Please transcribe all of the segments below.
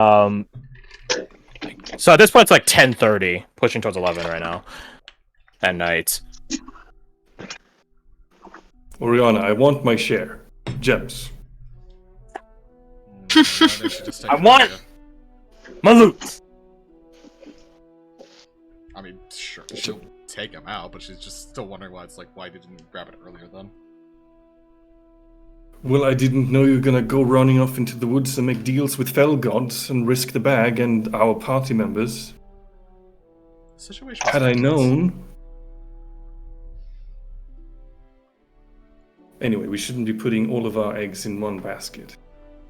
So at this point, it's like 10:30, pushing towards 11 right now at night. Oriana, I want my share. Gems. I want my loot. I mean, sure, she'll take him out, but she's just still wondering why didn't you grab it earlier then? Well, I didn't know you were gonna go running off into the woods and make deals with fell gods and risk the bag and our party members. The situation Had I known... Anyway, we shouldn't be putting all of our eggs in one basket.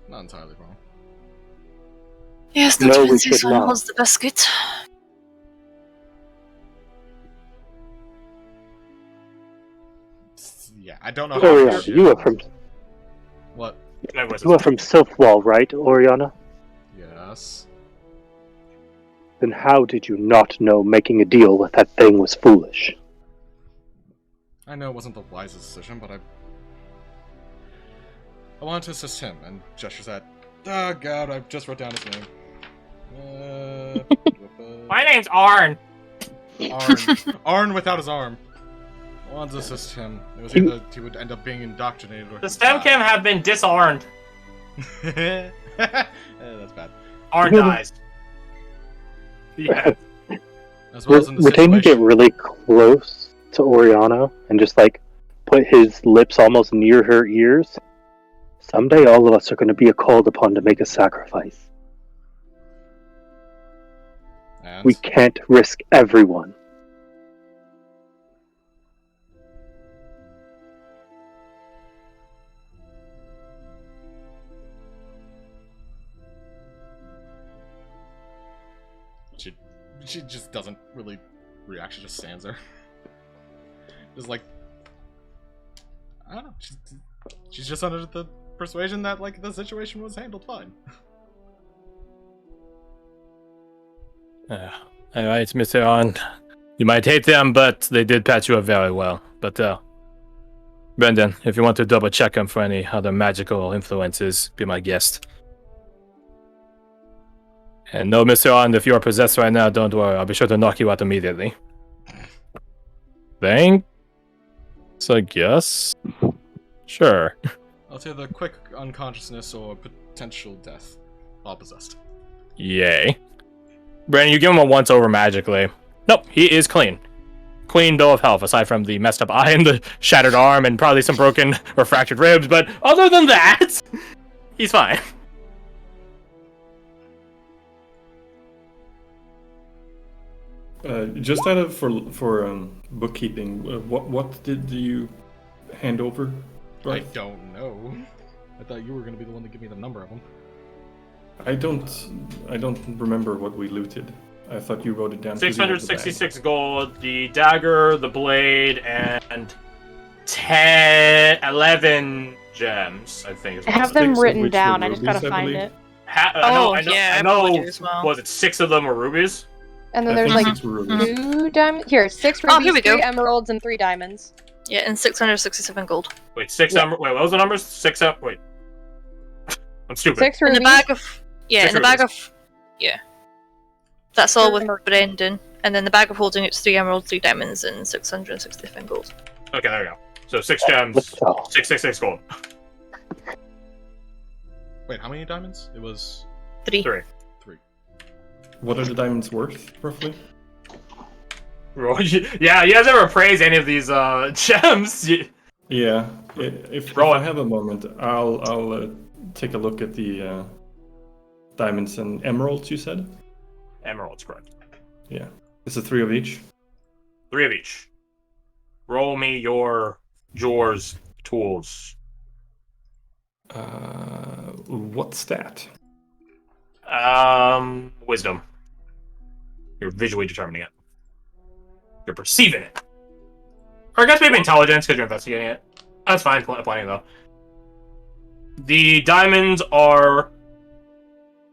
Not entirely wrong. Yes, the No, we twinsies should one not. holds the basket. Yeah, I don't know Oriana, how. you are from What? Silfwall, right, Oriana? Yes. Then how did you not know making a deal with that thing was foolish? I know it wasn't the wisest decision, but I wanted to assist him, and gestures at. Oh god, I just wrote down his name. My name's Arn. Arn without his arm. I wanted to assist him. It was either he would end up being indoctrinated or The STEM chem have been disarmed. That's bad. Arn dies. Yeah. As well as in the Would Damon get situation. really close to Oriana and just put his lips almost near her ears? Someday all of us are going to be called upon to make a sacrifice. And We can't risk everyone. she just doesn't really react. She just stands there, just like I don't know. She's just under the persuasion that the situation was handled fine. Alright, Mr. Arn. You might hate them, but they did patch you up very well. But, Brendan, if you want to double check them for any other magical influences, be my guest. And no, Mr. Arn, if you are possessed right now, don't worry. I'll be sure to knock you out immediately. Thanks, I guess. Sure. I'll say the quick unconsciousness or potential death, all possessed. Yay. Brandon, you give him a once over magically. Nope, he is clean. Clean bill of health, aside from the messed up eye and the shattered arm and probably some broken or fractured ribs, but other than that, he's fine. Just out of for bookkeeping, what did you hand over? Right? I don't know. I thought you were going to be the one to give me the number of them. I don't remember what we looted. I thought you wrote it down. 666 gold, the dagger, the blade, and 11 gems, I think. I have Six them of written which down, were I just rubies, gotta I find believe. it. I know, as well. was it 6 of them were rubies? And then I there's think like 6 were rubies. 2 diamonds. Here, 6 Oh, rubies, here we go. 3 emeralds, and 3 diamonds. Yeah, and 667 gold. Wait, 6 Yeah. wait, what was the numbers? 6 up, wait. I'm stupid. 6 In rubies. the bag of... Yeah, Six in the bag rubies. of... Yeah. That's all with Sure. Brendan. And then the bag of holding, it's 3 emeralds, 3 diamonds, and 667 gold. Okay, there we go. So 6 gems, Let's go. 666 gold. Wait, how many diamonds? It was 3. 3. 3. What are the diamonds worth, roughly? Yeah, you guys ever praise any of these gems? Yeah, if Roll I it. have a moment, I'll take a look at the diamonds and emeralds you said. Emeralds, correct. Yeah, is it 3 of each? 3 of each. Roll me your Jor's tools. What stat? Wisdom. You're visually determining it. You're perceiving it. Or I guess maybe intelligence, because you're investigating it. That's fine, plenty though. The diamonds are...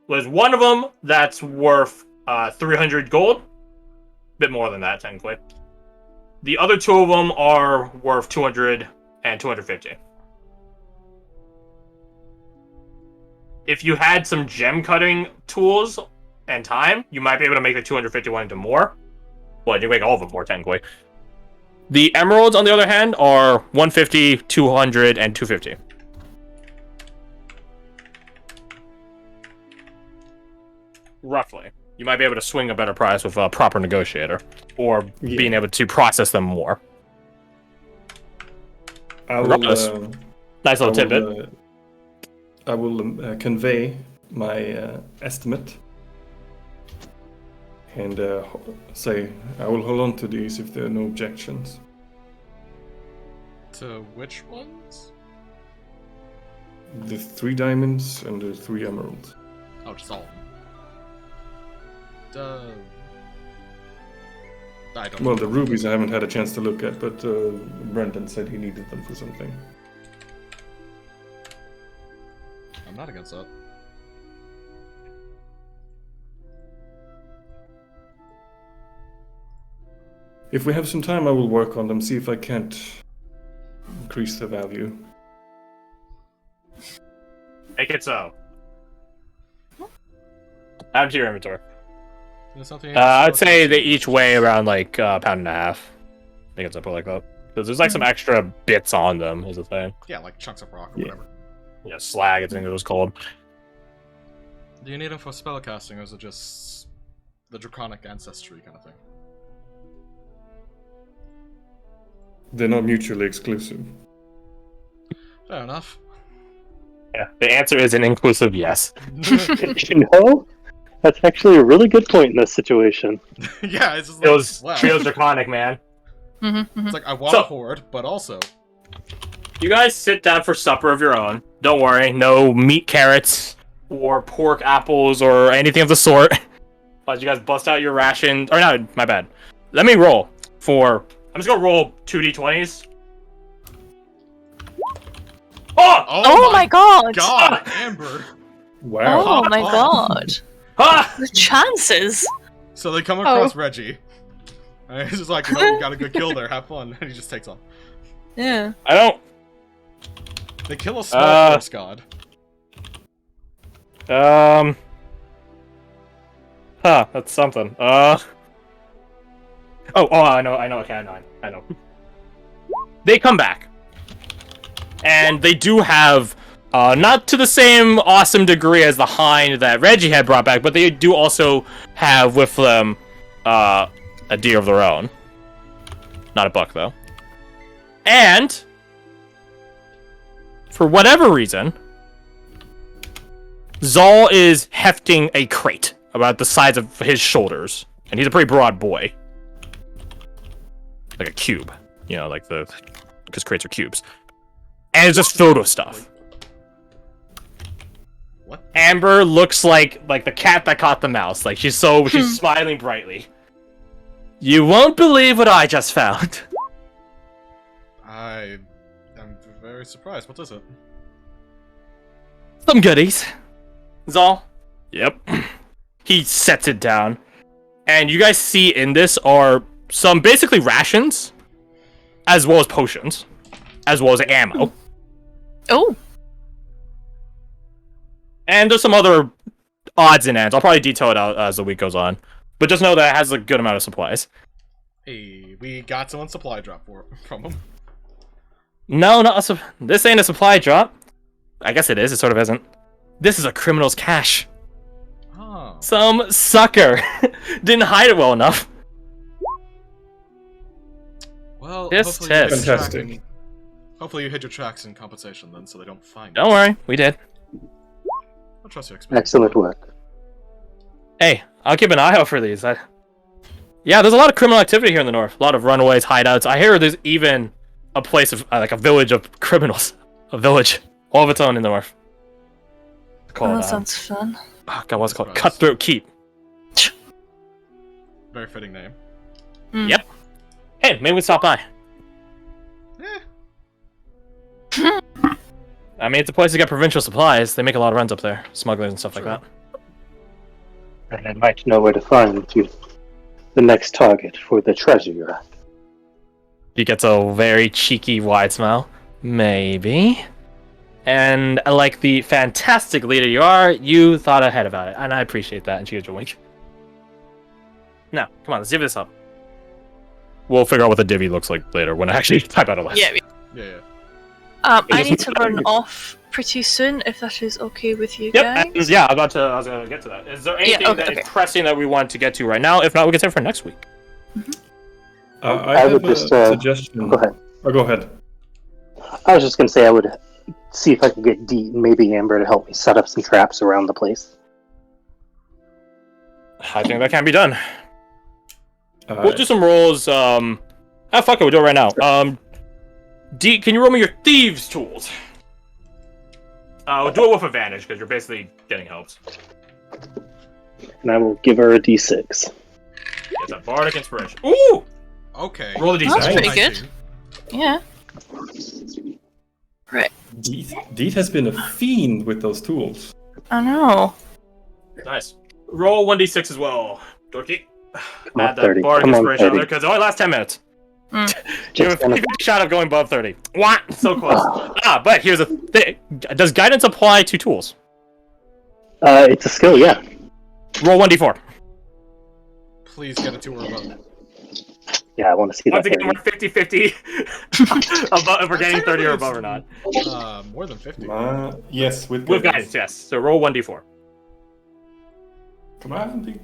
There's one of them that's worth 300 gold. Bit more than that, technically. The other 2 of them are worth 200 and 250. if you had some gem cutting tools and time, you might be able to make the 251 into more. Well, you make all of them more, technically. The emeralds, on the other hand, are 150, 200, and 250. Roughly. You might be able to swing a better price with a proper negotiator, or being able to process them more. I will, nice little tidbit. I will convey my estimate and say I will hold on to these if there are no objections. To which ones? The 3 diamonds and the 3 emeralds. Oh, just all of them. I don't Well, know. the rubies I haven't had a chance to look at, but Brendan said he needed them for something. I'm not against that. If we have some time, I will work on them, see if I can't increase the value. Make it so. Add to your inventory. There's something I'd say they each weigh around like a pound and a half. I think it's up like that. Because there's like some extra bits on them, is the thing. Yeah, like chunks of rock or whatever. Yeah, slag, I think it was called. Do you need them for spellcasting, or is it just the draconic ancestry kind of thing? They're not mutually exclusive. Fair enough. Yeah, the answer is an inclusive yes. You know, that's actually a really good point in this situation. Yeah, it's just Feels like, wow. feels draconic, man. It's like, I want So- a horde, but also... You guys sit down for supper of your own. Don't worry, no meat carrots or pork apples or anything of the sort. But you guys bust out your ration. Or no, my bad. Let me roll for... I'm just gonna roll 2d20s. Oh! Oh my god! God, Amber! Wow. Oh my god! Ah! The chances! So they come across Reggie. And he's just like, you know, we got a good kill there, have fun. And he just takes off. Yeah. I don't... They kill a small force god. That's something. Oh, I know, okay, I know. They come back. And they do have, not to the same awesome degree as the hind that Reggie had brought back, but they do also have with them, a deer of their own. Not a buck, though. And, for whatever reason, Zal is hefting a crate about the size of his shoulders. And he's a pretty broad boy. Like a cube. You know, like the... Because crates are cubes. And it's just filled with stuff. What? Amber looks like the cat that caught the mouse. Like, she's smiling brightly. You won't believe what I just found. I am very surprised. What is it? Some goodies. Zal? Yep. He sets it down. And you guys see in this are some basically rations, as well as potions, as well as ammo. Oh! And there's some other odds and ends. I'll probably detail it out as the week goes on. But just know that it has a good amount of supplies. Hey, we got someone's supply drop from him. No, this ain't a supply drop. I guess it is. It sort of isn't. This is a criminal's cache. Oh. Some sucker didn't hide it well enough. Well, This hopefully you hit your Fantastic. track- Hopefully you hit your tracks in compensation then, so they don't find Don't it. worry, we did. I'll trust your experience. Excellent work. Hey, I'll keep an eye out for these. Yeah, there's a lot of criminal activity here in the north. A lot of runaways, hideouts. I hear there's even a place of like a village of criminals. A village all of its own in the north. It's Oh, called, that sounds fun. oh God, what's it called? Surprise. Cutthroat Keep. Very fitting name. Mm. Yep. Hey, maybe we stop by. Eh. I mean, it's a place to get provincial supplies. They make a lot of runs up there, smugglers and stuff like Sure. that. And I might know where to find you the next target for the treasure. He gets a very cheeky, wide smile. Maybe. And like the fantastic leader you are, you thought ahead about it, and I appreciate that. And she gives you a wink. Now, come on, let's divvy this up. We'll figure out what the divvy looks like later when I actually type out a list. Yeah. Yeah. I need to run off pretty soon, if that is okay with you Yep. guys. And yeah, I was gonna get to that. Is there anything okay, that is okay. pressing that we want to get to right now? If not, we can save it for next week. I have would a just, suggestion. Go ahead. Oh, go ahead. I was just gonna say I would see if I could get Deet and maybe Amber to help me set up some traps around the place. I think that can be done. Uh, We'll do some rolls. Fuck it, we'll do it right now. D, can you roll me your thieves' tools? We'll do it with advantage because you're basically getting helps. And I will give her a D6. It's a bardic inspiration. Ooh! Okay. Roll the D6. That's pretty I good. see. Yeah. Right. Deet has been a fiend with those tools. I know. Nice. Roll 1d6 as well, Dorky. Come on, Add that 30. bardic Come on, inspiration on 30. there because it only lasts 10 minutes. You have Just a gonna, 50 shot of going above 30. What? So close. But here's the thing. Does guidance apply to tools? it's a skill, yeah. Roll 1d4. Please get a 2 or above. Yeah, I want to see Once that. again, we're 50-50 about if we're getting 30 or above or not. More than 50. Yes, with With guidance, yes. So roll 1d4. Come on, big.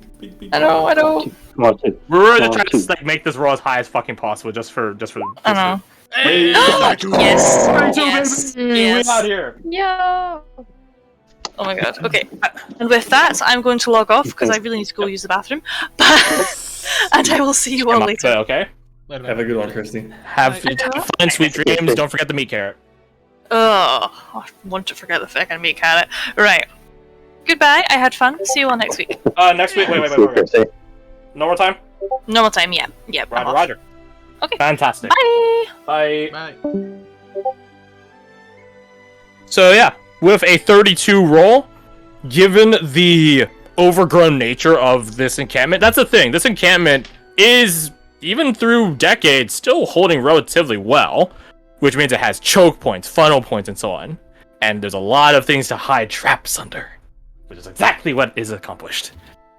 I know. Come on, dude. We're really Well, trying two. to like make this roll as high as fucking possible, just for. I know. Hey, Yes. Yes. We Yes. out here. Yo! Oh my god. Okay. And with that, I'm going to log off because I really need to go use the bathroom. And I will see you all later. Okay. Later, Have a good one, Kirsty. Have fun, sweet dreams. Don't forget the meat carrot. Oh, I want to forget the fucking meat carrot. Right. Goodbye. I had fun. See you all next week. Next week. Wait. See you, Kirsty. No more time. Normal time. Yeah. Yeah. I'm off. Roger. Okay. Fantastic. Bye. Bye. Bye. So yeah, with a 32 roll, given the overgrown nature of this encampment, that's the thing. This encampment is, even through decades, still holding relatively well, which means it has choke points, funnel points, and so on. And there's a lot of things to hide traps under, which is exactly what is accomplished.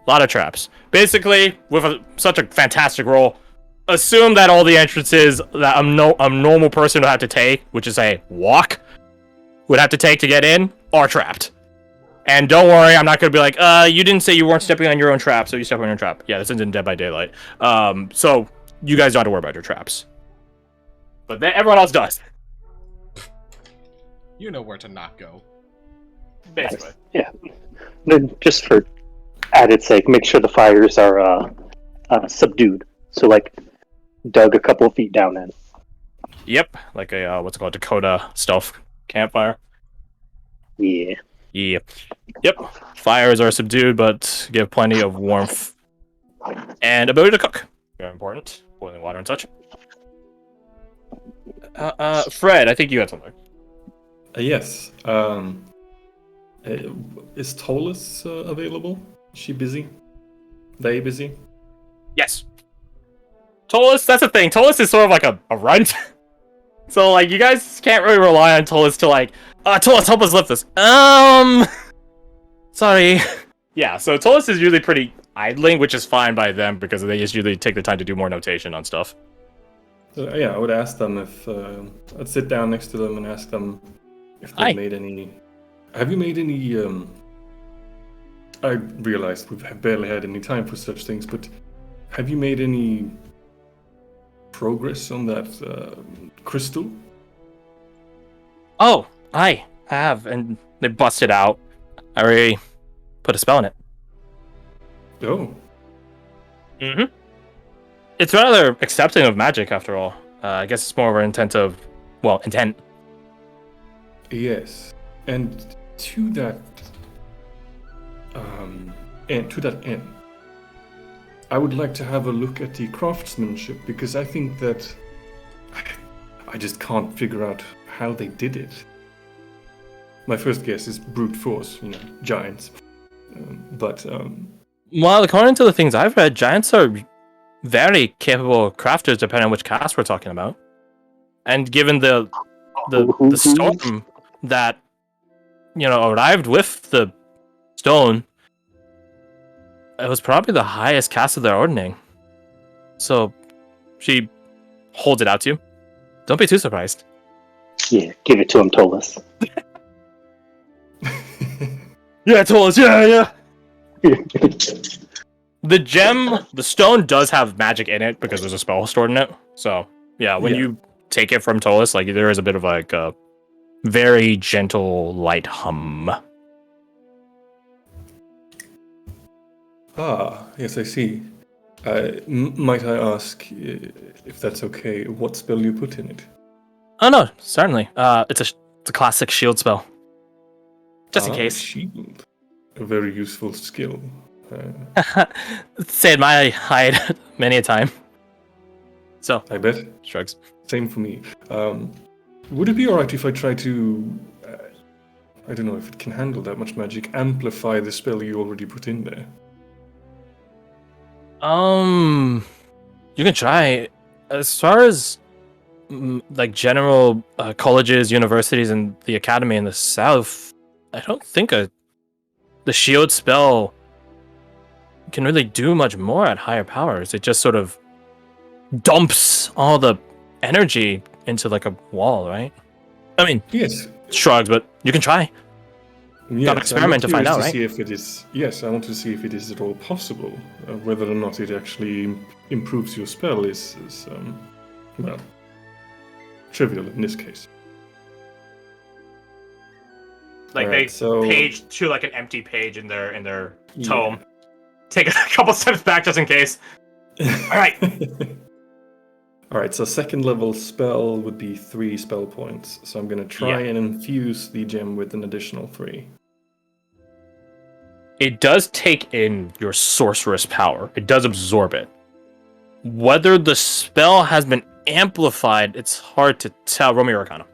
A lot of traps. Basically, with such a fantastic roll, assume that all the entrances that a normal person would have to take, which is a walk, would have to take to get in, are trapped. And don't worry, I'm not going to be like, you didn't say you weren't stepping on your own trap, so you step on your own trap. Yeah, this isn't Dead by Daylight. So you guys don't have to worry about your traps. But everyone else does. You know where to not go. Basically. Yeah. Then just for added sake, make sure the fires are subdued. So, like, dug a couple of feet down in. Yep, like a, what's it called, Dakota stealth campfire. Yeah. Yep. Fires are subdued, but give plenty of warmth. And ability to cook. Very important. Boiling water and such. Fred, I think you had something. Yes. Is Tolis available? Is she busy? They busy? Yes. Tolis, that's the thing. Tolis is sort of like a runt. So, like, you guys can't really rely on Tolis to, like, Tolis, help us lift this. Sorry. Yeah, so Tolis is usually pretty idling, which is fine by them because they just usually take the time to do more notation on stuff. Yeah, I would ask them if I'd sit down next to them and ask them if they Hi. made any. Have you made any? I realized we've barely had any time for such things, but have you made any progress on that crystal? Oh, I have, and they busted out. I already put a spell in it. Oh, Mm-hmm. It's rather accepting of magic, after all. I guess it's more of an intent. yes. And to that, end, I would like to have a look at the craftsmanship because I think that I just can't figure out how they did it. My first guess is brute force, giants. Well, according to the things I've read, giants are very capable crafters, depending on which cast we're talking about. And given the storm that arrived with the stone, it was probably the highest cast of their ordning. So she holds it out to you. Don't be too surprised. Yeah, give it to him, Tolas. Yeah, Tolas, yeah. The gem, the stone does have magic in it because there's a spell stored in it. So, yeah, when you take it from Tolas, like, there is a bit of like a very gentle, light hum. Ah, yes, I see. Might I ask, if that's okay, what spell you put in it? Oh, no, certainly. It's a classic shield spell. Just in case. Shield. A very useful skill. Saved my hide many a time. So, I bet. shrugs. Same for me. Would it be alright if I try to, I don't know if it can handle that much magic, amplify the spell you already put in there? You can try. As far as like general colleges, universities, and the academy in the south, I don't think the shield spell can really do much more at higher powers. It just sort of dumps all the energy into like a wall, right? I mean, Yes. shrugs, but you can try. Yes, Gotta experiment to find out, right? See if it is. Yes, I want to see if it is at all possible. Whether or not it actually improves your spell is well, trivial in this case. Like Alright, they page to like an empty page in their Yeah. tome. Take a couple steps back just in case. All right. Alright, so second level spell would be 3 spell points. So I'm gonna try and infuse the gem with an additional 3. It does take in your sorceress power. It does absorb it. Whether the spell has been amplified, it's hard to tell. Roll me Arcana.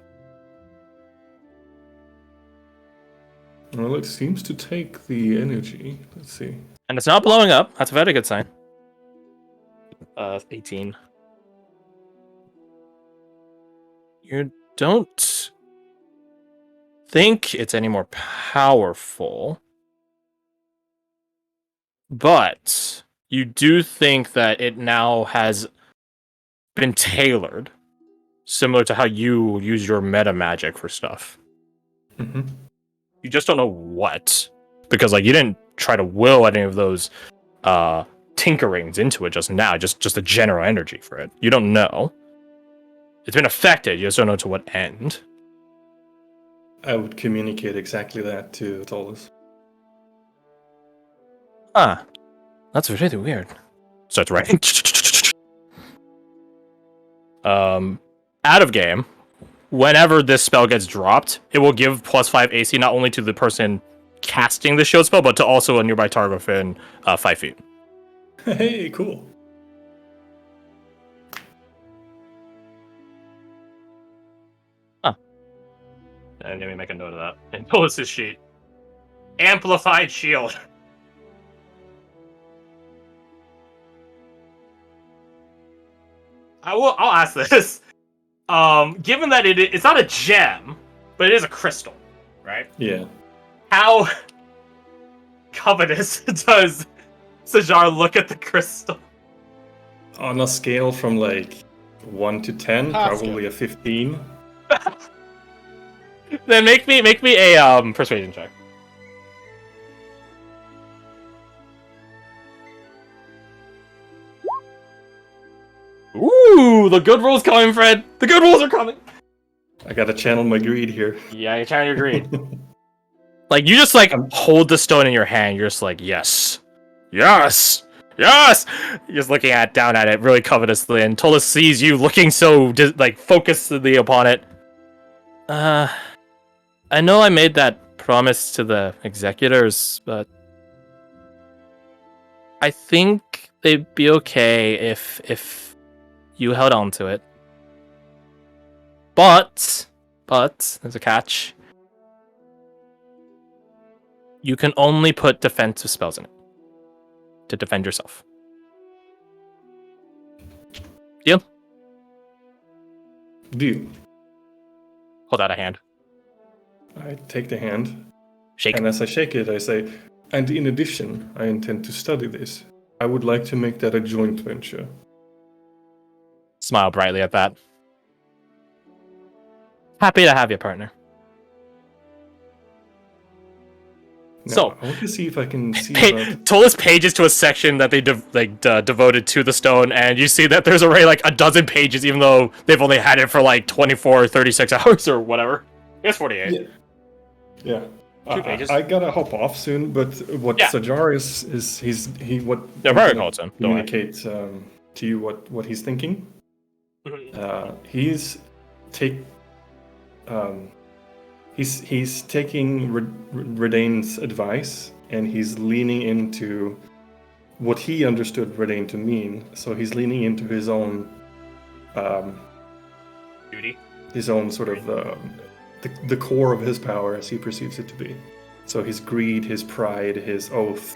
Well, it seems to take the energy. Let's see. And it's not blowing up. That's a very good sign. 18. You don't think it's any more powerful, but you do think that it now has been tailored, similar to how you use your meta magic for stuff. Mm-hmm. You just don't know what, because like you didn't try to will any of those tinkerings into it just now, just a general energy for it. You don't know. It's been affected, you just don't know to what end. I would communicate exactly that to Tolas. Ah, that's really weird. Starts writing. Out of game, whenever this spell gets dropped, it will give +5 AC not only to the person casting the shield spell, but to also a nearby target within 5 feet. Hey, cool. And let me make a note of that. And Tolas' sheet. Amplified shield. I'll ask this. Given that it's not a gem, but it is a crystal, right? Yeah. How covetous does Sajar look at the crystal? On a scale from like 1 to 10, probably a 15. Then make me a persuasion check. Ooh, the good rolls coming, Fred. The good rolls are coming. I gotta channel my greed here. Yeah, you're trying to agree. Like you just like hold the stone in your hand. You're just like, yes, yes, yes. You're just looking down at it really covetously, and Tolas sees you looking so like focusedly upon it. I know I made that promise to the executors, but I think they'd be okay if you held on to it. But there's a catch. You can only put defensive spells in it to defend yourself. Deal? Deal. Hold out a hand. I take the hand, Shake. and as I shake it, I say, and in addition, I intend to study this. I would like to make that a joint venture. Smile brightly at that. Happy to have you, partner. Now, So- I want to see if I can see about... Tolis pages to a section that they devoted to the stone, and you see that there's already like a dozen pages, even though they've only had it for like 24 or 36 hours or whatever. I guess 48. Yeah. 2 pages. I gotta hop off soon, but what Yeah. Sajar is Yeah, probably call it soon. Don't worry. communicate to you what he's thinking. He's taking Redain's advice, and he's leaning into what he understood Redain to mean. So he's leaning into his own Duty. his own sort of the core of his power as he perceives it to be. So his greed, his pride, his oath.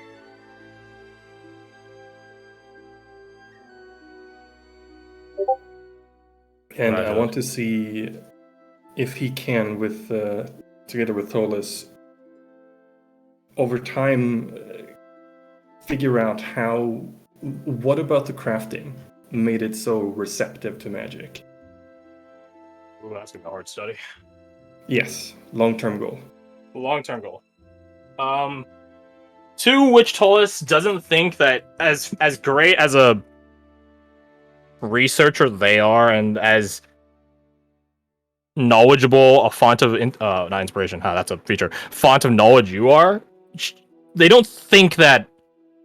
And I want to see if he can, with together with Tholis, over time, figure out what about the crafting made it so receptive to magic. Ooh, that's gonna be a hard study. Yes, long-term goal. Long-term goal. To which Tolis doesn't think that as great as a researcher they are, and as knowledgeable a font of not inspiration, that's a feature, font of knowledge you are, they don't think that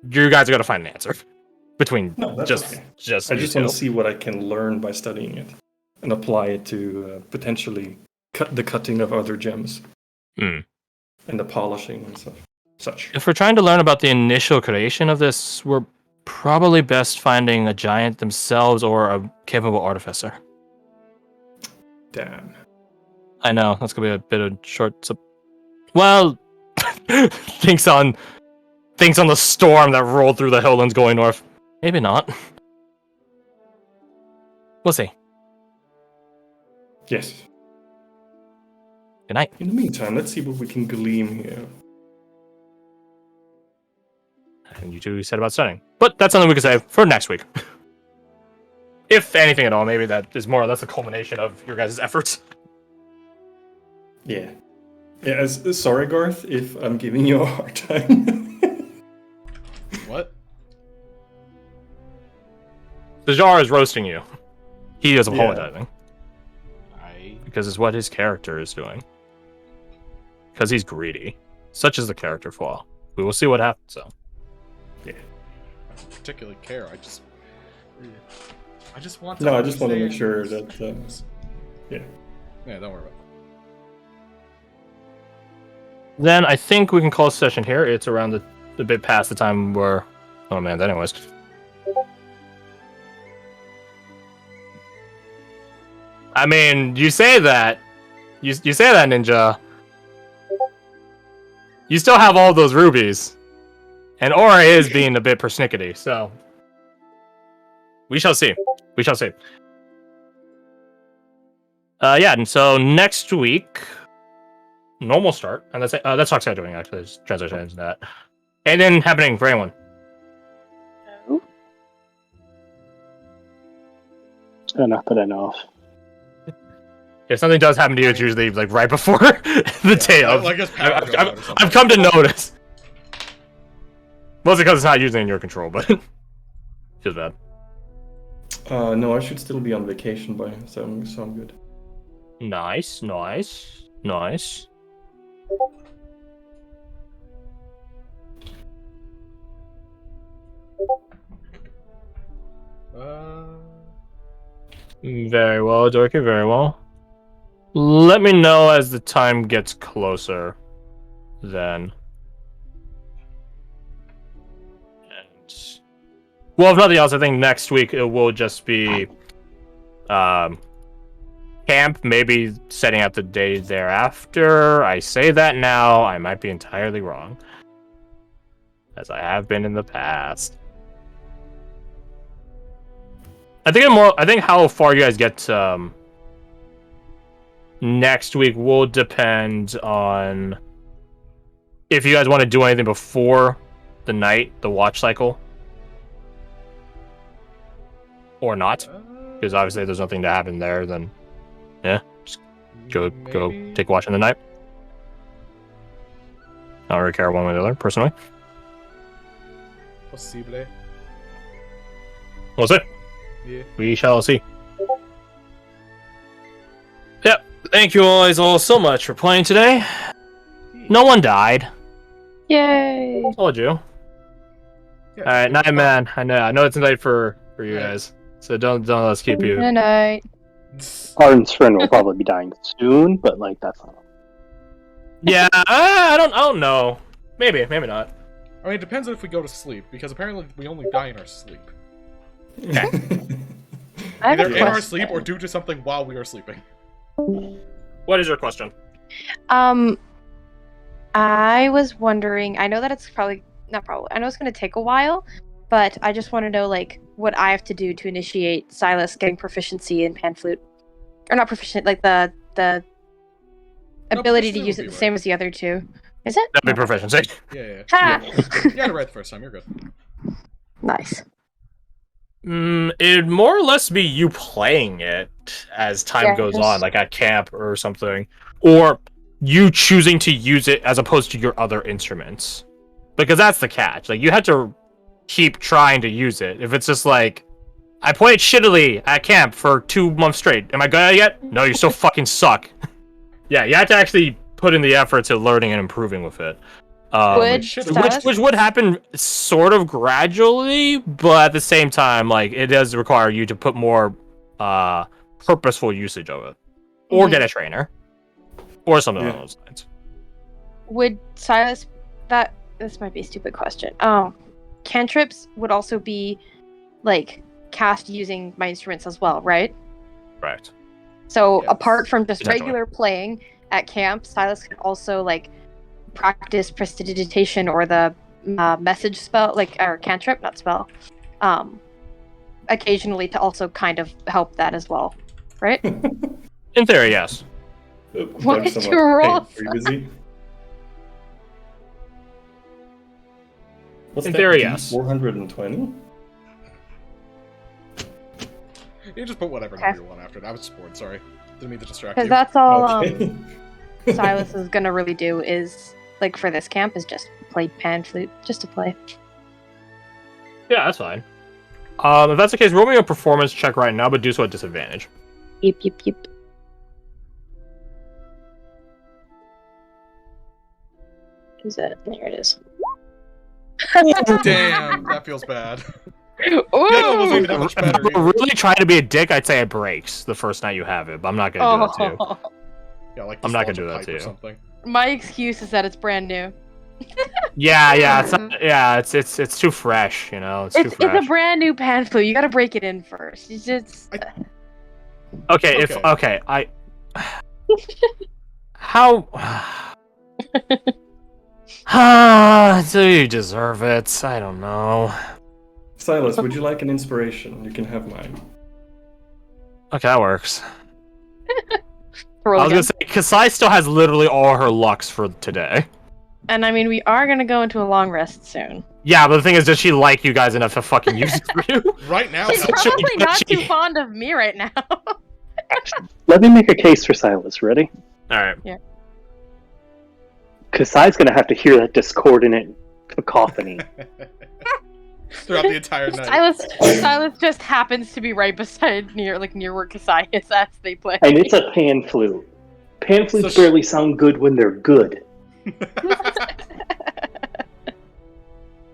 you guys are gonna find an answer between just okay. just I you just two. want to see what I can learn by studying it and apply it to potentially cut the cutting of other gems Hmm. and the polishing and such. If we're trying to learn about the initial creation of this, we're probably best finding a giant themselves or a capable artificer. Damn. I know, that's gonna be a bit of short. Well, thinks on the storm that rolled through the Hilllands going north. Maybe not. We'll see. Yes. Good night. In the meantime, let's see what we can glean here. And you two said about studying, but that's something we can say for next week. If anything at all, maybe that is more or less a culmination of your guys' efforts. Yeah. Yeah, sorry, Garth, if I'm giving you a hard time. What? Zajar is roasting you. He is Yeah. apologizing. Because it's what his character is doing. Because he's greedy. Such is the character flaw. We will see what happens, though. I don't particularly care. I just want to. No, I just want to make understand. sure that... yeah. Yeah, don't worry about it. Then I think we can call a session here. It's around a bit past the time where... Oh man, anyways. I mean, you say that. You say that, Ninja. You still have all those rubies. And Aura is being a bit persnickety, so... We shall see. We shall see. Yeah, and so next week... Normal start. And that's Oxide doing, actually. There's translation into that. And then happening for anyone. No. Not that I know of. If something does happen to you, it's usually like right before the day of. Like his power goes out or something. I've come to notice. Mostly because it's not usually in your control, but feels bad. No, I should still be on vacation by so I'm good. Nice. Very well, Dorky, very well. Let me know as the time gets closer, then. And... Well, if nothing else, I think next week it will just be camp, maybe setting out the day thereafter. I say that now, I might be entirely wrong. As I have been in the past. I think how far you guys get next week will depend on if you guys want to do anything before the watch cycle, or not. Because obviously, if there's nothing to happen there, then yeah, just go Maybe. take watch in the night. I don't really care one way or the other, personally. Possible. We'll see. Yeah. We shall see. Yep. Thank you guys all so much for playing today. No one died. Yay! Told you. Yeah, All right, night, man. I know it's late for you Right. guys, so don't let us keep you. Good night. Arden's friend will probably be dying soon, but like that's not. Yeah, I don't know. Maybe not. I mean, it depends on if we go to sleep, because apparently we only die in our sleep. I have Either a in our question. sleep or due to something while we are sleeping. What is your question? I was wondering. I know that it's probably not probably. I know it's going to take a while, but I just want to know like what I have to do to initiate Silas getting proficiency in pan flute, or not proficient, like the No, ability to proficiency use will it be the same right. as the other two. Is it? That'd be proficiency. Yeah. Ha! You got it right the first time, you're good. Nice. It'd more or less be you playing it as time Yeah, goes just- on, like at camp or something, or you choosing to use it as opposed to your other instruments, because that's the catch. Like you have to keep trying to use it. If it's just like, I played shittily at camp for 2 months straight, am I good at it yet? No, you still fucking suck. Yeah, you have to actually put in the effort to learning and improving with it. Would shit, Silas? Which would happen sort of gradually, but at the same time, like it does require you to put more purposeful usage of it, or Mhm. get a trainer, or something Yeah. along those lines. Would Silas? This might be a stupid question. Cantrips would also be like cast using my instruments as well, right? Correct. So Yes. apart from just Potentially. regular playing at camp, Silas can also like practice prestidigitation or the message spell, like or cantrip, not spell. Occasionally to also kind of help that as well, right? In theory, yes. Why Like did someone- you roll Hey, are you busy? What's In that, theory, yes. 420? You just put whatever Okay. number you want after it. I was just bored, sorry. Didn't mean to distract Because you. that's all Okay. Silas is gonna really do is like for this camp is just play pan flute, just to play. Yeah, that's fine. If that's the case, roll me a performance check right now, but do so at disadvantage. Yep, yep, yep. Is it? There it is. Damn, that feels bad. Ooh! Yeah, it wasn't even that much better. If we're really trying to be a dick, I'd say it breaks the first night you have it, but I'm not gonna do that to you. Oh, Yeah, like I'm not gonna nostalgia do that pipe to or you. something. my excuse is that it's brand new. Yeah, it's not, yeah, it's too fresh, you know. It's too It's fresh. a brand new pan flute. You gotta break it in first. It's just Okay, Okay. how do you deserve it? I don't know. Silas, would you like an inspiration? You can have mine. Okay, that works. roll I was again. gonna say Kasai still has literally all her lucks for today. And I mean, we are gonna go into a long rest soon. Yeah, but the thing is, does she like you guys enough to fucking use it for you? Right now, She's hell no. probably not she- too fond of me right now. Let me make a case for Silas. Ready? All right. Kasai's gonna have to hear that discordant cacophony. throughout the entire night. Silas just happens to be right beside near where Kasai is as they play. And it's a pan flute. Pan flutes So barely sound good when they're good.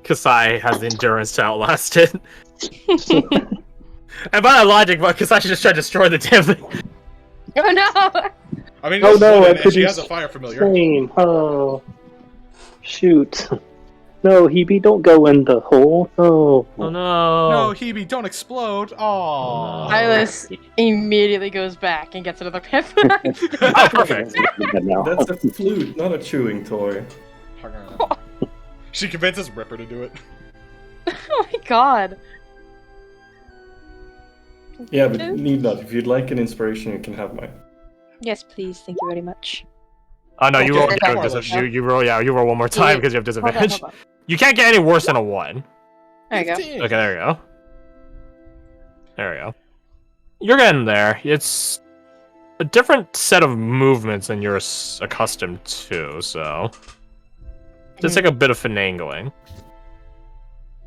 Kasai has the endurance to outlast it. And by that logic, but Kasai should just try to destroy the damn thing. Oh no! I mean, Oh, it's no, wooden, I and she has a couldn't fire familiar. Same. Oh. Shoot. No, Hebe, don't go in the hole. Oh. Oh no. No, Hebe, don't explode. Aww. Silas immediately goes back and gets another pamphlet. Oh, perfect. No. That's a flute, not a chewing toy. She convinces Ripper to do it. Oh my god. Yeah, but need not. If you'd like an inspiration, you can have mine. Yes, please. Thank you very much. Oh no, you Okay, roll. okay, Yeah, okay. you roll. Yeah, you roll one more time because you have Hold on, disadvantage. hold on. You can't get any worse than a 1. There you go. 15. Okay, there you go. There we go. You're getting there. It's a different set of movements than you're accustomed to, so it's like a bit of finagling.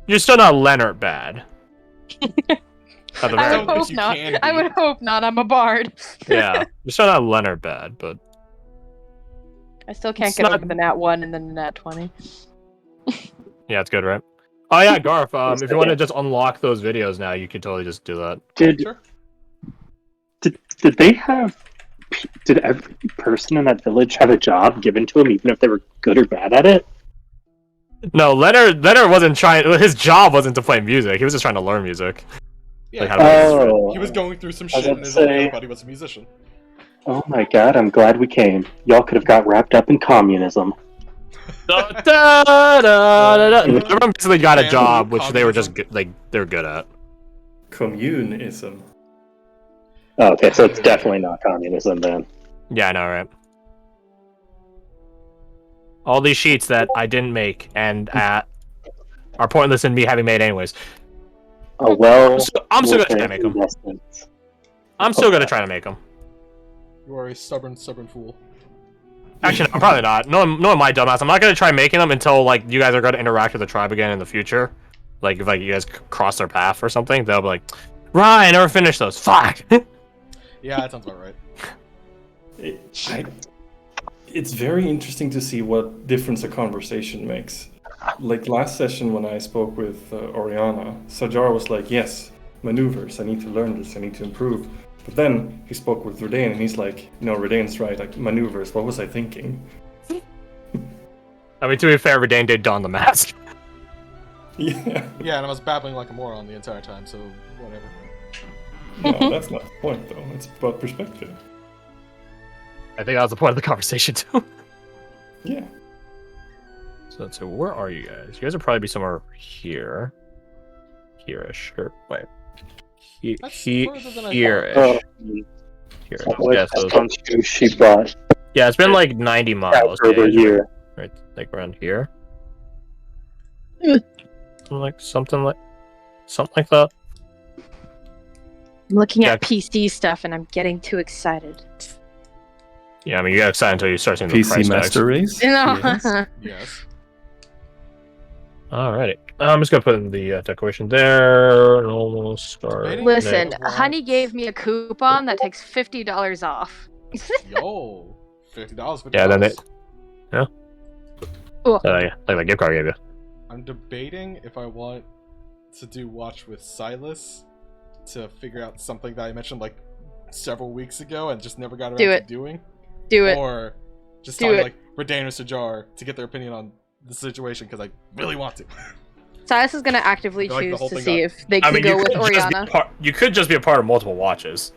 You're still not Leonard bad. At the I very would don't hope think you not. can I be. would hope not. I'm a bard. Yeah, you're still not Leonard bad, but I still can't It's get not- over the nat 1 and then the nat 20. yeah, it's good, right? Oh yeah, Garth. If you want to just unlock those videos now, you could totally just do that. Sure. Did they have? Did every person in that village have a job given to them, even if they were good or bad at it? No, Leonard wasn't trying. His job wasn't to play music. He was just trying to learn music. Yeah, Like, how to make this fit. Oh, he was going through some I was shit, about and to his only say- other buddy was a musician. Oh my god! I'm glad we came. Y'all could have got wrapped up in communism. Da, da, da, da, da. Everyone basically got a Man, job, which they were just communism. they were good at. Communism. Oh, okay, so it's definitely not communism then. Yeah, I know, right? All these sheets that I didn't make and are pointless in me having made anyways. Oh well. I'm still we'll gonna try to say make them. investments. I'm still gonna try to make them. You are a stubborn fool. Actually, no, I'm probably not. No, my dumbass. I'm not gonna try making them until like you guys are gonna interact with the tribe again in the future. Like if like you guys cross their path or something, they'll be like, "Ryan, I never finished those. Fuck." Yeah, that sounds about right. It's very interesting to see what difference a conversation makes. Like last session when I spoke with Oriana, Sajar was like, yes, maneuvers, I need to learn this, I need to improve. But then he spoke with Redain and he's like, no, Redain's right, like maneuvers, what was I thinking? I mean, to be fair, Redain did don the mask. Yeah, Yeah, and I was babbling like a moron the entire time, so whatever. no, that's not the point though, it's about perspective. I think that was the point of the conversation too. Yeah. So where are you guys? You guys would probably be somewhere here. Here-ish. Or, wait. That's further than I Here-ish. Oh, Here-ish. what Yeah, so, country she brought yeah, it's been like 90 miles. for over a Yeah, year. right, like around here. Mm. Something like that. I'm looking Yeah. at PC stuff and I'm getting too excited. Yeah, I mean, you get excited until you start seeing the PC price Master Race? Yes. Yes. Alrighty. I'm just gonna put in the decoration there. Normal start. Debating? Listen, What? Honey gave me a coupon that takes $50 off. Yo, $50. Yeah, then it. Yeah. Cool. Like that gift card I gave you. I'm debating if I want to do Watch with Silas to figure out something that I mentioned like several weeks ago and just never got around Do to it. doing. Do it. Or just Do talk it. like Redain or Sajar to get their opinion on the situation because I really want to. Silas is gonna actively I feel like the choose whole to thing see got- if they I can mean, go with Oriana. you could just be a part of multiple watches.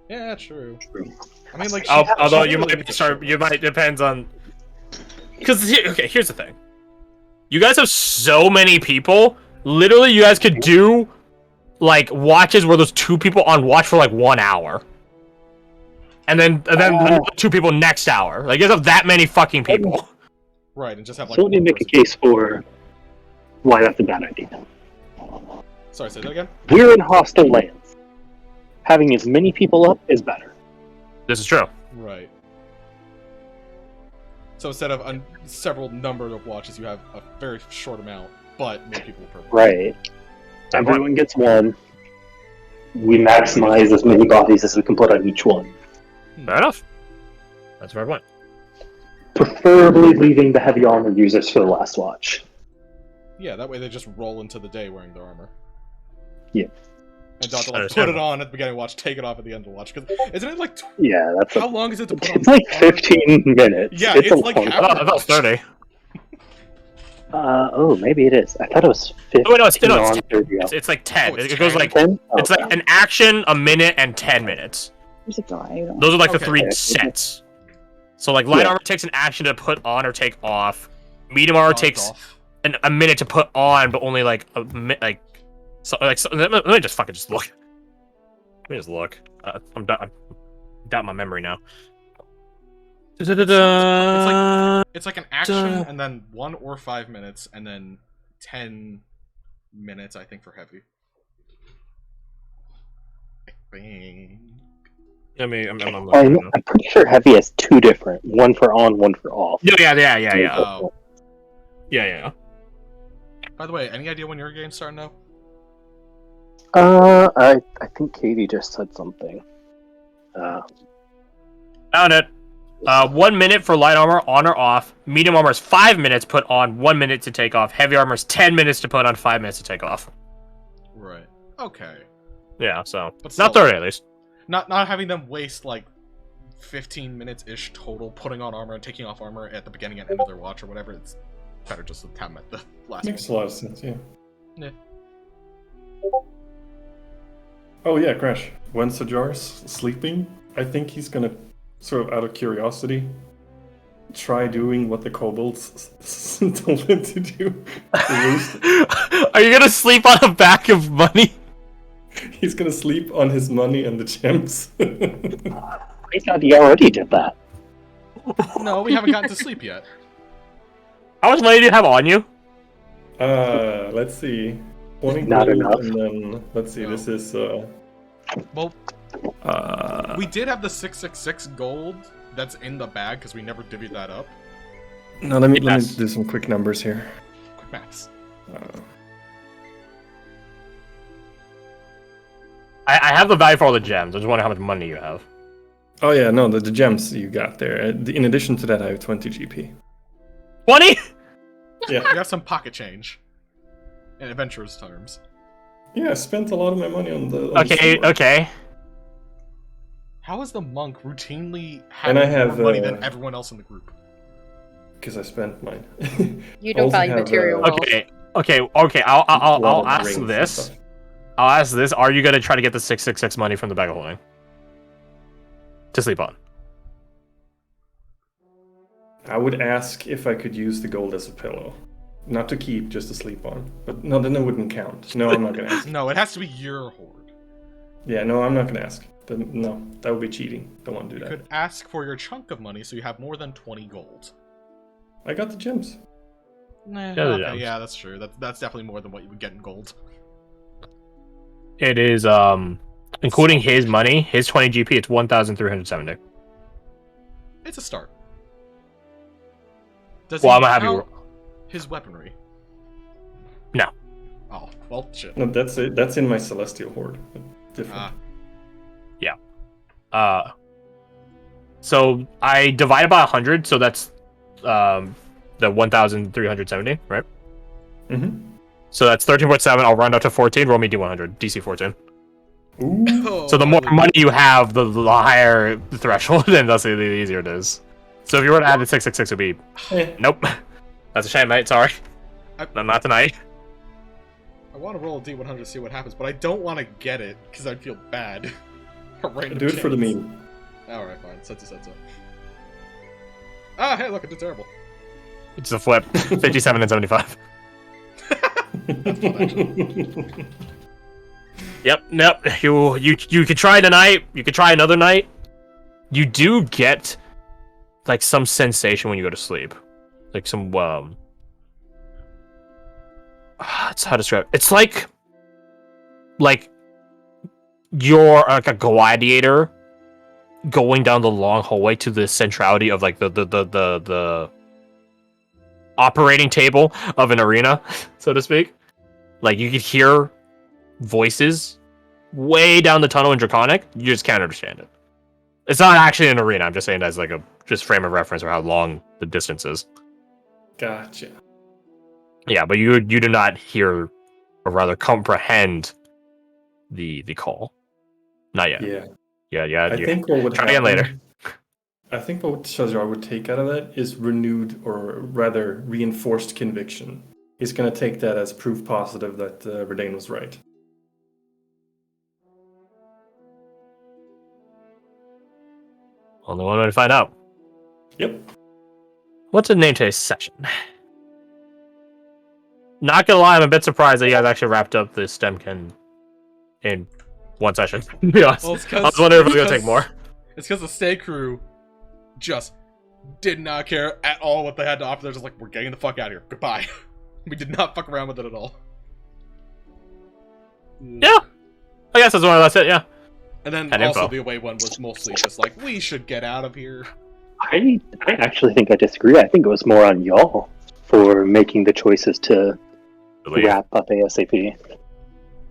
Yeah, true. I mean, like, Although she you really might needs a start, show. you might depends on. Because okay, here's the thing. You guys have so many people. Literally, you guys could do like watches where there's 2 people on watch for like 1 hour, and then another 2 people next hour. Like you guys have that many fucking people. Right, and just have like. So let me one make a person. case for why that's a bad idea. Sorry, say that again. We're in hostile lands. Having as many people up is better. This is true. Right. So instead of several number of watches, you have a very short amount, but more people per watch. Right. Everyone gets one. We maximize as many bodies as we can put on each one. Fair enough. That's where I went. Preferably leaving the heavy armor users for the last watch. Yeah, that way they just roll into the day wearing their armor. Yeah. And don't have to like, put Understandable. it on at the beginning of watch, take it off at the end of the watch. Because isn't it like Yeah, that's how long is it to put on? it's like armor? 15 minutes. Yeah, a it's like long half- I thought it was 30. Oh, maybe it is. I thought it was 15 Oh, wait, no, it's on 30. It's like 10. Oh, it's It goes 10? like 10? it's like an action, a minute, and 10 minutes. Those are like the Okay. 3 Okay. sets. So like light Yeah. armor takes an action to put on or take off. Medium armor Oh, it's takes off. a minute to put on, but only like a like. So let me just fucking just look. Let me just look. I'm done. I'm doubt my memory now. It's like an action, and then 1 or 5 minutes, and then 10 minutes, I think, for heavy. I think. I'm I'm pretty sure heavy has 2 different. One for on, one for off. Yeah. Oh. Yeah. By the way, any idea when your game's starting now? I think Katie just said something. Found it. 1 minute for light armor, on or off. Medium armor is 5 minutes put on, 1 minute to take off. Heavy armor is 10 minutes to put on, 5 minutes to take off. Right. Okay. Yeah, so But not still, 30 at least. Not having them waste like 15 minutes ish total putting on armor and taking off armor at the beginning and end of their watch or whatever. It's better just to have them at the last Makes one. a lot of sense, yeah. Yeah. Oh yeah, Crash. When Sajar's sleeping, I think he's gonna, sort of out of curiosity, try doing what the kobolds told him to do. Are you gonna sleep on a bag of money? He's gonna sleep on his money and the gems. I thought he already did that. No, we haven't gotten to sleep yet. How much money do you have on you? Let's see. 20 Not gold, enough. and then, let's see, No. this is, Well, we did have the 666 gold that's in the bag because we never divvied that up. no, let me Yes. do some quick numbers here. Quick maths. I have the value for all the gems. I just wonder how much money you have. Oh yeah, no, the gems you got there. In addition to that, I have 20 GP. 20? Yeah, We got some pocket change. In adventurers' terms. yeah, I spent a lot of my money on the. On the Okay, sword. okay. How is the monk routinely And having I have, more money than uh, everyone else in the group? Because I spent mine. You don't Also value have, material wealth. Okay. a I'll lot of ask rings and this. stuff. I'll ask this. Are you gonna try to get the 666 money from the bag of holding? To sleep on. I would ask if I could use the gold as a pillow. Not to keep, just to sleep on. But no, then it wouldn't count. No, I'm not gonna ask. No, it has to be your hoard. Yeah, no, I'm not gonna ask. Then, no, that would be cheating. Don't want to do You that. could ask for your chunk of money so you have more than 20 gold. I got the gems. Nah, the okay, gems. yeah, that's true. That's definitely more than what you would get in gold. It is including his money, his 20 GP, it's 1,370. It's a start. Does Well, he I'm gonna have you count his weaponry? No. Oh, well, shit. No, that's it. That's in my celestial hoard. Different. So I divide it by 100, so that's the 1,370, right? Mm-hmm. So that's 13.7. I'll round up to 14. Roll me D100, DC 14. Ooh. Oh, So the more I would- money you have, the higher the threshold, and thus the easier it is. So if you were to add the 666, it would be Eh. nope. That's a shame, mate. Sorry, I- not tonight. I want to roll a D100 to see what happens, but I don't want to get it because I'd feel bad. A random Do it for the chance. meme. Alright, fine. Sensu Sensu. Ah, hey, look, I did terrible. It's a flip. 57 and 75. Yep. You could try tonight. You could try another night. You do get like some sensation when you go to sleep, like some it's how to describe it. It's like you're like a gladiator going down the long hallway to the centrality of like the operating table of an arena, so to speak. Like you could hear voices way down the tunnel in Draconic. You just can't understand it. It's not actually an arena. I'm just saying as like a just frame of reference for how long the distance is. Gotcha. Yeah, but you do not hear, or rather comprehend, the call. Not yet. Yeah. Yeah. I think what would try again happen, later. I think what Shajar would take out of that is renewed, or rather reinforced conviction. He's going to take that as proof positive that Verdane was right. Only one way to find out. Yep. What's the name today's session? Not gonna lie, I'm a bit surprised that you guys actually wrapped up the Stemkin in one session. To be honest, Well, it's I was wondering if it was gonna take more. It's because the stay crew just did not care at all what they had to offer. They're just like, we're getting the fuck out of here. Goodbye. We did not fuck around with it at all. Yeah. I guess that's more or less it, yeah. And then And also info. the away one was mostly just like, we should get out of here. I actually think I disagree. I think it was more on y'all for making the choices to Believe. wrap up ASAP.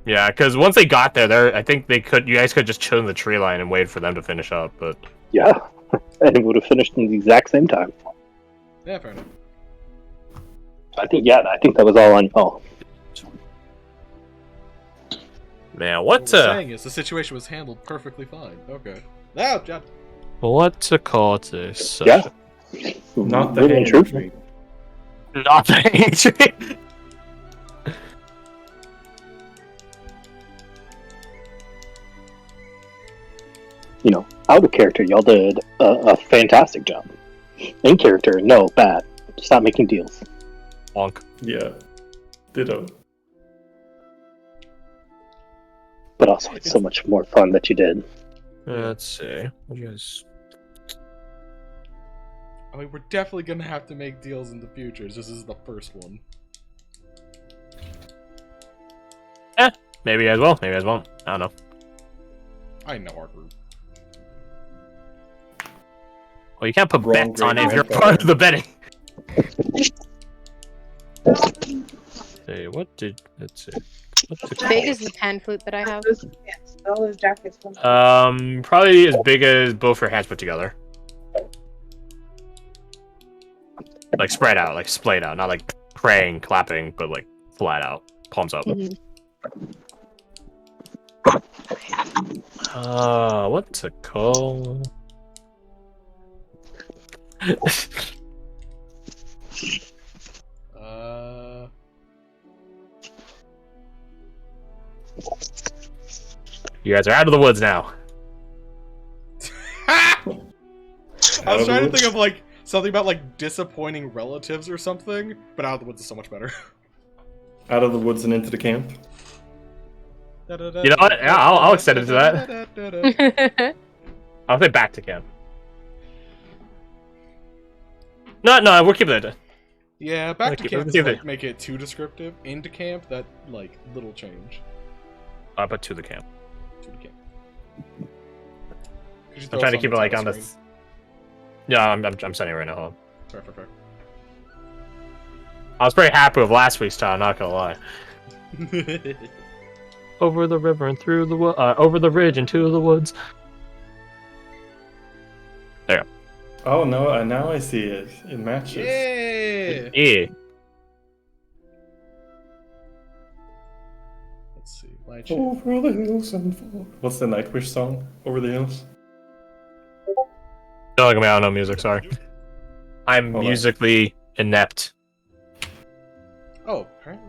Yeah, because once they got there, I think you guys could just chill in the tree line and wait for them to finish up, but... Yeah, and it would have finished in the exact same time. Yeah, fair enough. I think that was all on y'all. Man, What we're saying is the situation was handled perfectly fine. Okay. Now, John. what to call this? Yeah. Not the Really and hand truthful. tree. Not the hatred. You know, out of character, y'all did a fantastic job. In character, no, bad. Stop making deals. Bonk. Yeah. Ditto. But also, it's so much more fun that you did. Let's see. What do you guys... I mean, we're definitely gonna have to make deals in the future. This is the first one. Maybe you guys will, maybe you guys won't. I don't know. I know our group. Well, you can't put Wrong bets on it if great you're grandfather. part of the betting. Hey, what did... Let's see. What's it Big called? is the pan flute that I have. Yes, all those jackets from Probably as big as both your hands put together. Like spread out, like splayed out, not like praying, clapping, but like flat out, palms up. Mhm. What's it called? You guys are out of the woods now. I Out was of trying the to woods? think of like something about like disappointing relatives or something, but Out of the Woods is so much better. Out of the woods and into the camp. You know what? Yeah, I'll extend it to that. I'll say back to camp. No, we'll keep it. Yeah, back to Keep camp it- is keep it. like make it too descriptive. Into camp, that like little change. But to the camp. To the camp. I'm trying to keep it like on this. Yeah, I'm sending it right now. Hold on. Fair. I was pretty happy with last week's time. Not gonna lie. Over the river and through the over the ridge and to the woods. There. Oh no! Now I see it. It matches. Yeah. Yeah. Let's see. Light shift. Over the hills and far. What's the Nightwish song? Over the hills. Don't look at me. I don't know music. Sorry. I'm Hold on. musically inept. Oh, apparently.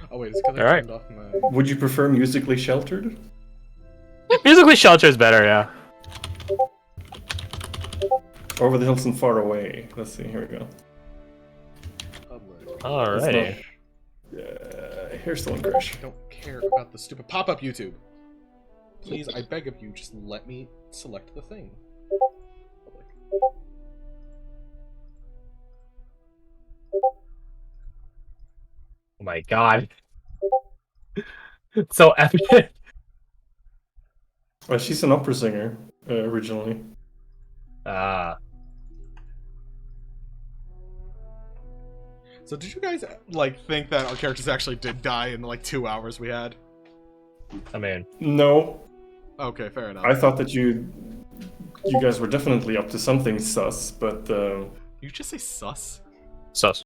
Oh wait, it's because I Alright. turned off my. Would you prefer musically sheltered? Musically shelter is better. Yeah. Over the hills and far away. Let's see. Here we go. Public. Alrighty. Here's the one, Krish. I don't care about the stupid pop-up YouTube. Please, I beg of you, just let me select the thing. Public. Oh my god. So epic. Well, she's an opera singer originally. So did you guys like think that our characters actually did die in the like 2 hours we had? I mean, No, Okay, fair enough. I thought that you guys were definitely up to something sus, but You just say sus? sus.